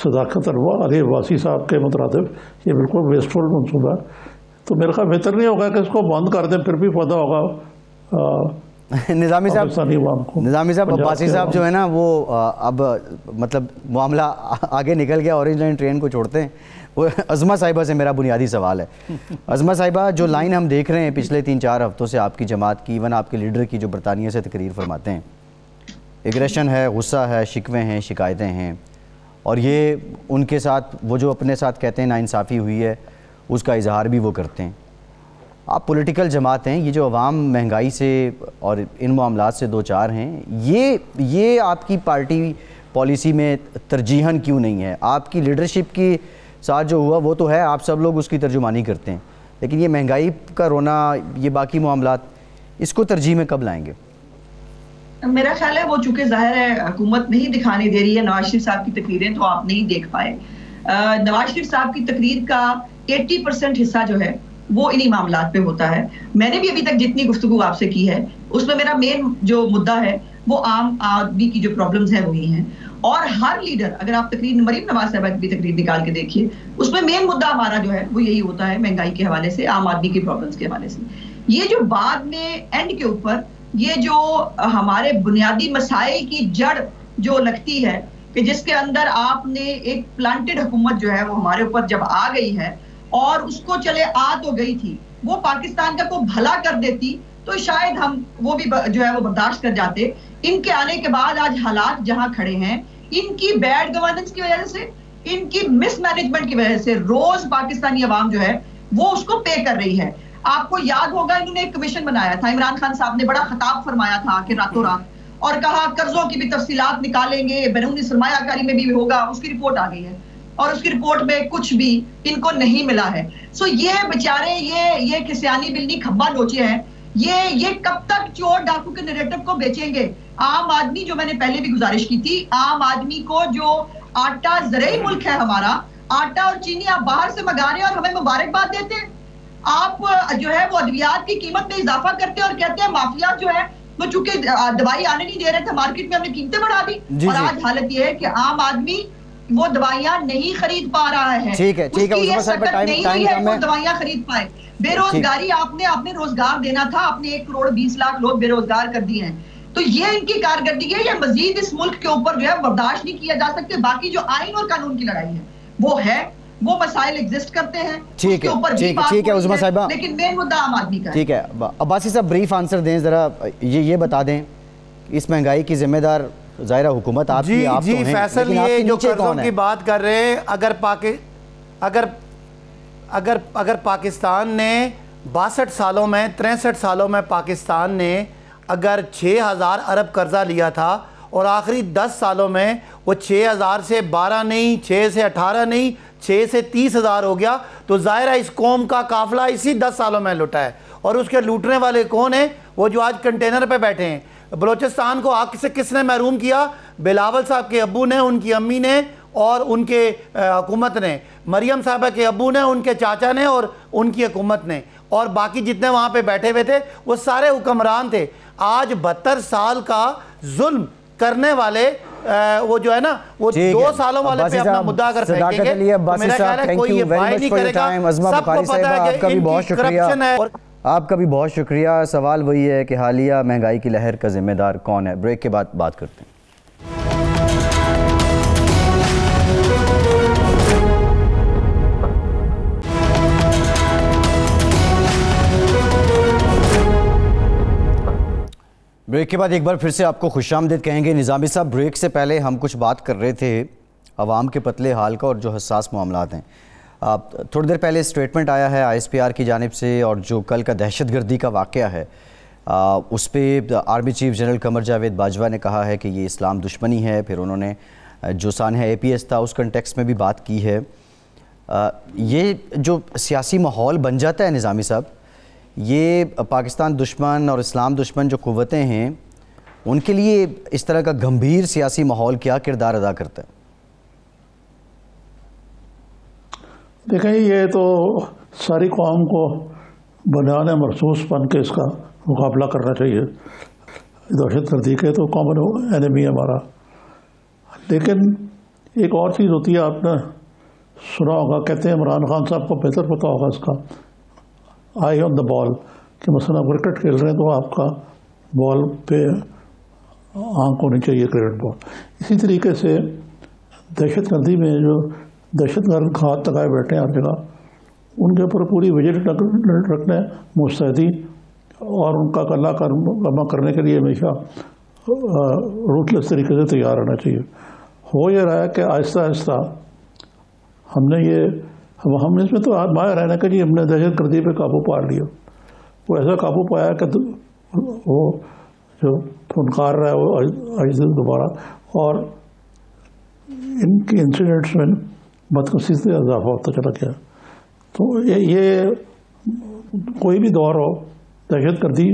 صداقت علی عباسی صاحب کے مترادف یہ بالکل ویسٹفل منصوبہ ہے, تو میرے خیال بہتر نہیں ہوگا کہ اس کو بند کر دیں, پھر بھی فائدہ ہوگا نظامی صاحب. عباسی صاحب جو ہے نا وہ اب مطلب معاملہ آگے نکل گیا, اورنج لائن ٹرین کو چھوڑتے ہیں. وہ عظمیٰ صاحبہ سے میرا بنیادی سوال ہے. عظمیٰ صاحبہ, جو لائن ہم دیکھ رہے ہیں پچھلے 3-4 ہفتوں سے آپ کی جماعت کی, ایون آپ کے لیڈر کی جو برطانیہ سے تقریر فرماتے ہیں, ایگریشن ہے, غصہ ہے, شکوے ہیں, شکایتیں ہیں, اور یہ ان کے ساتھ وہ جو اپنے ساتھ کہتے ہیں ناانصافی ہوئی ہے, اس کا اظہار بھی وہ کرتے ہیں. آپ پولیٹیکل جماعت ہیں, یہ جو عوام مہنگائی سے اور ان معاملات سے دو چار ہیں, یہ آپ کی پارٹی پالیسی میں ترجیحاً کیوں نہیں ہے؟ آپ کی لیڈرشپ کی ساتھ جو ہوا وہ تو ہے, آپ سب لوگ اس کی ترجمانی کرتے ہیں, لیکن یہ مہنگائی کا رونا, یہ باقی معاملات, اس کو ترجیح میں کب لائیں گے؟ میرا خیال ہے وہ چونکہ ظاہر ہے حکومت نہیں دکھانے دے رہی ہے نواز شریف صاحب کی تقریریں, تو آپ نہیں دیکھ پائے. نواز شریف صاحب کی تقریر کا 80% حصہ جو ہے وہ انہی معاملات پہ ہوتا ہے. میں نے بھی ابھی تک جتنی گفتگو آپ سے کی ہے اس میں میرا مین جو مدعا ہے وہ عام آدمی کی جو پرابلمز ہیں وہی ہیں. اور ہر لیڈر, اگر آپ تقریر مریم نواز صاحبہ کی تقریر نکال کے دیکھیے, اس میں مین مدعا ہمارا جو ہے وہ یہی ہوتا ہے, مہنگائی کے حوالے سے, عام آدمی کی پرابلمز کے حوالے سے. یہ جو بعد میں اینڈ کے اوپر یہ جو ہمارے بنیادی مسائل کی جڑ جو لگتی ہے کہ جس کے اندر آپ نے ایک پلانٹڈ حکومت جو ہے وہ ہمارے اوپر جب آ گئی ہے, اور اس کو چلے آ تو گئی تھی, وہ پاکستان کا کو بھلا کر دیتی تو شاید ہم وہ بھی جو ہے وہ برداشت کر جاتے. ان کے آنے کے بعد آج حالات جہاں کھڑے ہیں, ان کی بیڈ گورننس کی وجہ سے, ان کی مس مینجمنٹ کی وجہ سے روز پاکستانی عوام جو ہے وہ اس کو پے کر رہی ہے. آپ کو یاد ہوگا انہوں نے ایک کمیشن بنایا تھا, عمران خان صاحب نے بڑا خطاب فرمایا تھا کہ راتوں رات, اور کہا قرضوں کی بھی تفصیلات نکالیں گے, بیرونی سرمایہ کاری میں بھی ہوگا. اس کی رپورٹ آ گئی ہے اور اس کی رپورٹ میں کچھ بھی ان کو نہیں ملا ہے. سو یہ بیچارے یہ کسیانی بلنی کھبا نوچے ہیں, یہ کب تک چور ڈاکو کے نیریٹو کو بیچیں گے؟ عام آدمی, جو میں نے پہلے بھی گزارش کی تھی, عام آدمی کو جو آٹا, زرعی ملک ہے ہمارا, آٹا اور چینی آپ باہر سے منگا رہے ہیں اور ہمیں مبارکباد دیتے ہیں. آپ جو ہے وہ ادویات کی قیمت میں اضافہ کرتے ہیں اور کہتے ہیں مافیا جو ہے وہ چونکہ دوائی آنے نہیں دے رہے تھے مارکیٹ میں, ہم نے قیمتیں بڑھا دی. اور آج حالت یہ ہے کہ عام آدمی وہ دوائیاں نہیں خرید پا رہا ہے. ٹھیک ہے, ٹھیک ہے, اس کی سکت نہیں ہوئی ہے وہ دوائیاں خرید پائے. بے روزگاری, آپ نے روزگار دینا تھا, آپ نے 1,20,00,000 لوگ بے روزگار کر دیے ہیں. تو یہ ان کی کارکردگی ہے, یہ مزید اس ملک کے اوپر جو ہے برداشت نہیں کیا جا سکتے. باقی جو آئین اور قانون کی لڑائی ہے وہ ہے, وہ مسائل ایگزسٹ کرتے ہیں, ٹھیک ہے عظمیٰ صاحبہ, لیکن مین مدعا عام آدمی کا ہے. ٹھیک ہے عباسی صاحب, بریف آنسر دیں ذرا, یہ بتا دیں اس مہنگائی کی ذمہ دار ظاہرہ حکومت آپ کی, آپ تو ہیں, فیصل یہ جو قرضوں کی بات کر رہے ہیں, اگر پاکستان نے 62 سالوں میں 63 سالوں میں پاکستان نے اگر 6,000 ارب قرضہ لیا تھا اور آخری 10 سالوں میں وہ 6,000 سے 12 نہیں, 6 سے 18 نہیں, 6 سے 30,000 ہو گیا, تو ظاہرہ اس قوم کا قافلہ اسی 10 سالوں میں لوٹا ہے. اور اس کے لوٹنے والے کون ہیں؟ وہ جو آج کنٹینر پہ بیٹھے ہیں. بلوچستان کو آگ سے کس نے محروم کیا؟ بلاول صاحب کے ابو نے, ان کی امی نے اور ان کے حکومت نے. مریم صاحبہ کے ابو نے, ان کے چاچا نے اور ان کی حکومت نے. اور باقی جتنے وہاں پہ بیٹھے ہوئے تھے وہ سارے حکمران تھے. آج 72 سال کا ظلم کرنے والے وہ جو ہے نا وہ 2 سالوں والے پہ اپنا مدعا اگر پھینکیں گے تو میرا خیال ہے کوئی یہ بائی نہیں کرے گا. سب کو پتہ ہے کہ ان کی کرپشن ہے. آپ کا بھی بہت شکریہ. سوال وہی ہے کہ حالیہ مہنگائی کی لہر کا ذمہ دار کون ہے؟ بریک کے بعد بات کرتے ہیں. بریک کے بعد ایک بار پھر سے آپ کو خوش آمدید کہیں گے. نظامی صاحب, بریک سے پہلے ہم کچھ بات کر رہے تھے عوام کے پتلے حال کا اور جو حساس معاملات ہیں. تھوڑی دیر پہلے اسٹیٹمنٹ آیا ہے ISPR کی جانب سے, اور جو کل کا دہشت گردی کا واقعہ ہے اس پہ army chief general Qamar Javed Bajwa نے کہا ہے کہ یہ اسلام دشمنی ہے. پھر انہوں نے جو سانحہ APS تھا اس کنٹیکسٹ میں بھی بات کی ہے. یہ جو سیاسی ماحول بن جاتا ہے نظامی صاحب, یہ پاکستان دشمن اور اسلام دشمن جو قوتیں ہیں ان کے لیے اس طرح کا گمبھیر سیاسی ماحول کیا کردار ادا کرتا ہے؟ دیکھیں, یہ تو ساری قوم کو بنیاد مرصوص بن کے اس کا مقابلہ کرنا چاہیے. دہشت گردی کے تو کامن اینیمی ہے ہمارا. لیکن ایک اور چیز ہوتی ہے, آپ نے سنا ہوگا, کہتے ہیں عمران خان صاحب کو بہتر پتا ہوگا اس کا, آئی آن دا بال, کہ مثلا کرکٹ کھیل رہے ہیں تو آپ کا بال پہ آنکھ ہونی چاہیے, کرکٹ بال. اسی طریقے سے دہشت گردی میں جو دہشت گرد ہاتھ لگائے بیٹھے ہیں ہر جگہ, ان کے اوپر پوری وجہ رکھنے مستعدی اور ان کا کلّہ کرنے کے لیے ہمیشہ روٹلیس طریقے سے تیار رہنا چاہیے. ہو یہ رہا ہے کہ آہستہ آہستہ ہم نے یہ ہم اس میں تو ماہر ہے نا کہ جی ہم نے دہشت گردی پہ قابو پا لیا. وہ ایسا قابو پایا کہ وہ جو فنکار رہا ہے وہ عجز دوبارہ, اور ان کے انسیڈنٹس میں بدقسمتی سے اضافہ ہوتا چلا گیا. تو یہ کوئی بھی دور ہو, دہشت گردی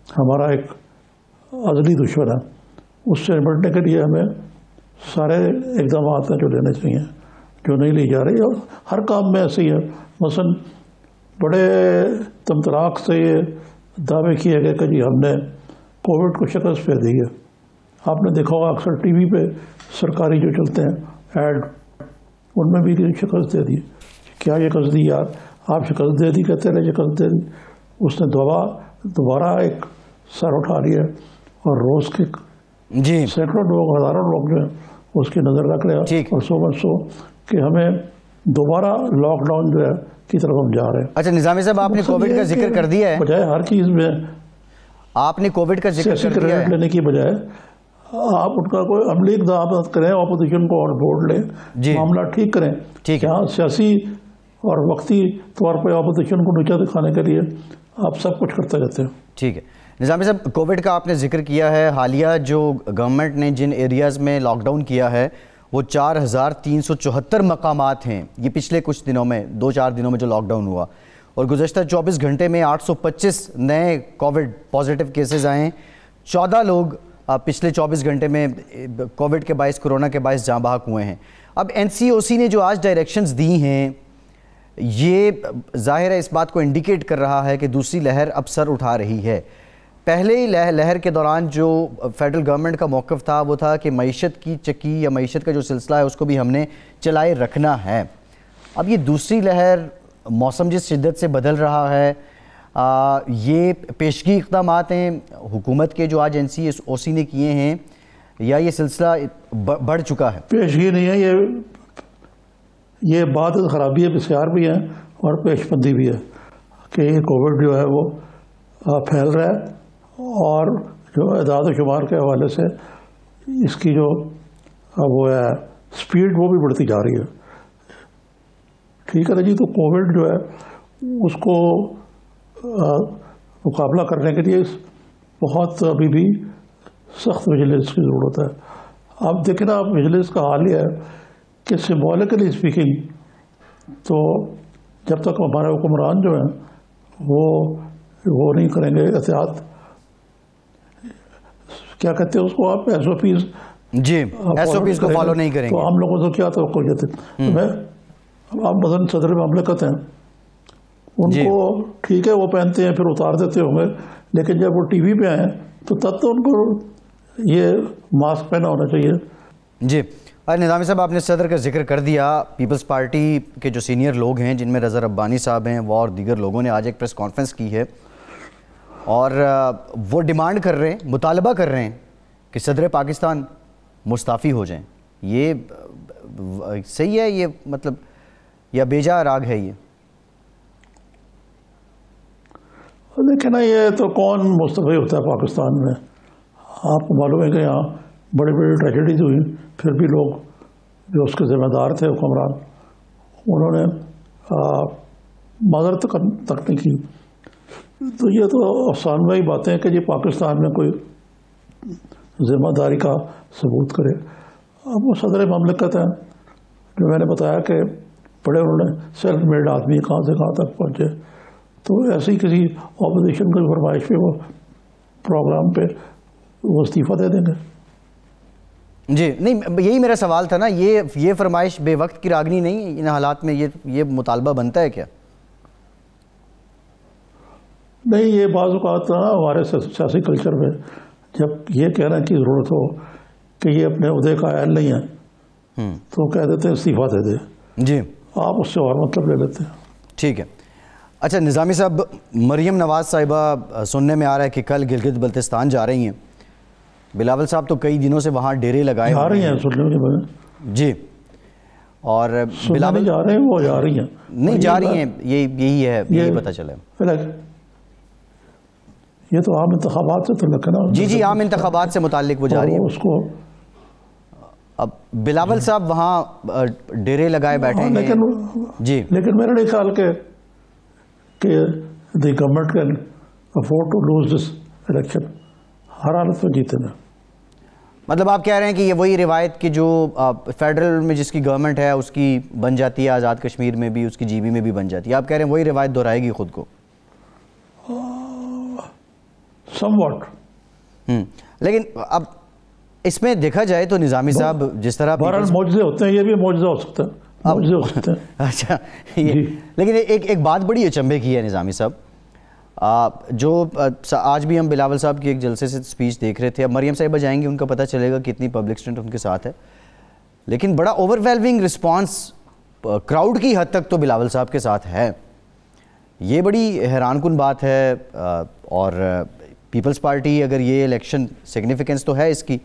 ہمارا ایک ازلی دشمن ہے. اس سے نمٹنے کے لیے ہمیں سارے اقدامات ہیں جو لینے چاہیے, جو نہیں لی جا رہی, اور ہر کام میں ایسے ہی ہے. مثلا بڑے تمطراق سے یہ دعوے کیے گئے کہ جی ہم نے کووڈ کو شکست دے دی ہے. آپ نے دیکھا ہوگا اکثر ٹی وی پہ سرکاری جو چلتے ہیں ایڈ, ان میں بھی شکست دے دی. کیا شکست دی یار, آپ شکست دے دی کہتے رہے, شکست دے دی. اس نے دوبارہ ایک سر اٹھا لیا, اور روز کے جی سینکڑوں لوگ, ہزاروں لوگ جو ہیں اس کی نظر رکھ رہے ہیں, اور سو مچ سو کہ ہمیں دوبارہ لاک ڈاؤن جو ہے کی طرف ہم جا رہے ہیں. اچھا نظامی صاحب, آپ نے کووڈ کا ذکر کر دیا ہے, بجائے ہر چیز میں آپ نے کووڈ کا ذکر کر دیا ہے, لینے کی بجائے آپ ان کا کوئی عملی اقدامات کریں, اپوزیشن کو آن بورڈ لیں, معاملہ ٹھیک کریں. یہاں سیاسی اور وقتی طور پہ اپوزیشن کو نیچا دکھانے کے لیے آپ سب کچھ کرتے رہتے ہیں. ٹھیک ہے نظامی صاحب, کووڈ کا آپ نے ذکر کیا ہے. حالیہ جو گورنمنٹ نے جن ایریاز میں لاک ڈاؤن کیا ہے وہ 4374 مقامات ہیں. یہ پچھلے کچھ دنوں میں 2-4 دنوں میں جو لاک ڈاؤن ہوا, اور گزشتہ 24 گھنٹے میں 825 نئے کووڈ پازیٹیو کیسز آئے ہیں. 14 لوگ پچھلے 24 گھنٹے میں کووڈ کے باعث, کورونا کے باعث جاں بحق ہوئے ہیں. اب NCOC نے جو آج ڈائریکشنز دی ہیں, یہ ظاہر ہے اس بات کو انڈیکیٹ کر رہا ہے کہ دوسری لہر اب سر اٹھا رہی ہے. پہلے ہی لہر کے دوران جو فیڈرل گورنمنٹ کا موقف تھا وہ تھا کہ معیشت کی چکی یا معیشت کا جو سلسلہ ہے اس کو بھی ہم نے چلائے رکھنا ہے. اب یہ دوسری لہر, موسم جس شدت سے بدل رہا ہے, یہ پیشگی اقدامات ہیں حکومت کے جو آج NCOC نے کیے ہیں, یا یہ سلسلہ بڑھ چکا ہے؟ پیشگی نہیں ہے, یہ بات خرابی ہے, بسیار بھی ہے اور پیش بندی بھی ہے کہ یہ کووڈ جو ہے وہ پھیل رہا ہے, اور جو اعداد و شمار کے حوالے سے اس کی جو وہ ہے سپیڈ وہ بھی بڑھتی جا رہی ہے. ٹھیک ہے نا جی, تو کووڈ جو ہے اس کو مقابلہ کرنے کے لیے بہت ابھی بھی سخت ویجیلنس کی ضرورت ہے. آپ دیکھیں نا, آپ ویجیلنس کا حال یہ ہے کہ سمبولکلی اسپیکنگ تو جب تک ہمارے حکمران جو ہیں وہ نہیں کریں گے احتیاط, کیا کہتے ہیں اس کو آپ, SOPs, جی SOPs کو فالو نہیں کریں گے, تو ہم لوگوں سے کیا توقع لیتے ہیں. آپ مثلا صدر مملکت ہیں, ان کو ٹھیک ہے وہ پہنتے ہیں پھر اتار دیتے ہوں گے, لیکن جب وہ ٹی وی پہ آئیں تو تب تو ان کو یہ ماسک پہنا ہونا چاہیے. جی نظامی صاحب, آپ نے صدر کا ذکر کر دیا. پیپلز پارٹی کے جو سینئر لوگ ہیں جن میں رضا ربانی صاحب ہیں, وہ اور دیگر لوگوں نے آج ایک پریس کانفرنس کی ہے, اور وہ ڈیمانڈ کر رہے ہیں, مطالبہ کر رہے ہیں کہ صدر پاکستان مستعفی ہو جائیں. یہ صحیح ہے یہ, مطلب یا بیجا راگ ہے یہ؟ دیکھیں نا, یہ تو کون مستعفی ہوتا ہے پاکستان میں. آپ کو معلوم ہے کہ یہاں بڑی بڑی ٹریجڈیز ہوئی, پھر بھی لوگ جو اس کے ذمہ دار تھے حکمران, انہوں نے معذرت تک نہیں کی. تو یہ تو افسانوی باتیں ہیں کہ جی پاکستان میں کوئی ذمہ داری کا ثبوت کرے. اب وہ صدر مملکت ہیں جو میں نے بتایا کہ بڑے انہوں نے سیلف میڈ آدمی کہاں سے کہاں تک پہنچے, تو ایسی کسی اپوزیشن کی فرمائش پہ وہ پروگرام پہ وہ استعفیٰ دے دیں گے. جی نہیں, یہی میرا سوال تھا نا, یہ فرمائش بے وقت کی راگنی نہیں, ان حالات میں یہ مطالبہ بنتا ہے کیا؟ نہیں, یہ بعض اوقات نا ہمارے سیاسی کلچر میں جب یہ کہنے کی ضرورت ہو کہ یہ اپنے عہدے کا اہل نہیں ہے تو کہہ دیتے ہیں استعفیٰ دے دے. جی آپ اس سے اور مطلب لے لیتے ہیں. ٹھیک ہے. اچھا نظامی صاحب, مریم نواز صاحبہ سننے میں آ رہا ہے کہ کل گلگت بلتستان جا رہی ہیں. بلاول صاحب تو کئی دنوں سے وہاں ڈیرے لگائے جا رہی ہیں سننے کے بعد. جی, اور بلاول جا رہے ہیں, وہ جا رہی ہیں نہیں جا رہی ہیں, یہی ہے, یہی پتہ چلا. یہ تو عام انتخابات سے تو لکھنا. جی عام انتخابات سے متعلق وہ جا رہی ہیں. اس کو اب بلاول صاحب وہاں ڈیرے لگائے بیٹھے ہیں جی، لیکن میرا نہیں خیال کہ the government can afford to lose this election, ہر حالت میں جیتے نا. مطلب آپ کہہ رہے ہیں کہ یہ وہی روایت کی جو فیڈرل میں جس کی گورنمنٹ ہے اس کی بن جاتی ہے، آزاد کشمیر میں بھی، اس کی جی بی میں بھی بن جاتی ہے، آپ کہہ رہے ہیں وہی روایت دہرائے گی خود کو؟ Some what. لیکن اب اس میں دیکھا جائے تو نظامی صاحب جس طرح بہرحال معجزے ہوتے ہیں، یہ بھی معجزہ ہو سکتا ہے، معجزے ہو سکتے ہیں. اچھا، لیکن ایک بات بڑی اچنبھے کی ہے نظامی صاحب، جو آج بھی ہم بلاول صاحب کی ایک جلسے سے سپیچ دیکھ رہے تھے، اب مریم صاحبہ جائیں گی ان کا پتہ چلے گا کتنی پبلک اسٹرینتھ ان کے ساتھ ہے، لیکن بڑا اوور ویلمنگ رسپانس کراؤڈ کی حد تک تو بلاول صاحب کے ساتھ ہے. یہ بڑی حیران کن بات ہے. اور پیپلز پارٹی اگر یہ الیکشن سگنیفیکنس تو ہے اس کی،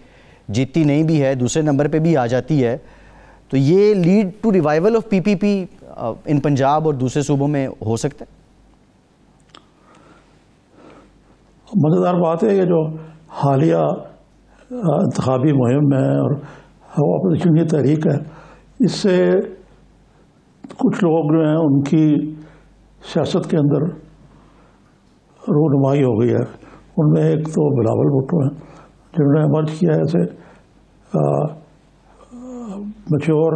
جیتتی نہیں بھی ہے، دوسرے نمبر پہ بھی آ جاتی ہے، تو یہ لیڈ ٹو ریوائیول آف پی پی پی ان پنجاب اور دوسرے صوبوں میں ہو سکتا ہے؟ مزیدار بات ہے کہ جو حالیہ انتخابی مہم ہے اور اپوزیشن کی تحریک ہے، اس سے کچھ لوگ جو ہیں ان کی سیاست کے اندر رونمائی ہو گئی ہے. ان میں ایک تو بلاول بھٹو ہیں جنہوں نے ایمرج کیا ہے، ایسے میچور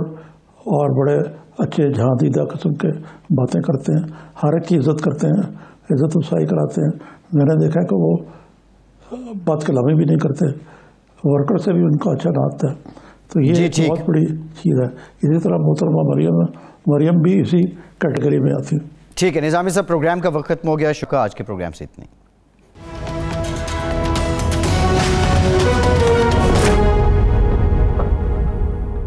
اور بڑے اچھے جہاں دیدہ قسم کے باتیں کرتے ہیں، ہر ایک کی عزت کرتے ہیں، عزت افزائی کراتے ہیں. میں نے دیکھا کہ وہ بات کلامی بھی نہیں کرتے، ورکر سے بھی ان کا اچھا ناتا ہے. تو یہ ایک بہت بڑی چیز ہے. اسی طرح محترمہ مریم بھی اسی کیٹیگری میں آتی ہے. ٹھیک ہے نظامی صاحب، پروگرام کا وقت ختم ہو گیا. شکریہ، آج کے پروگرام سے اتنی.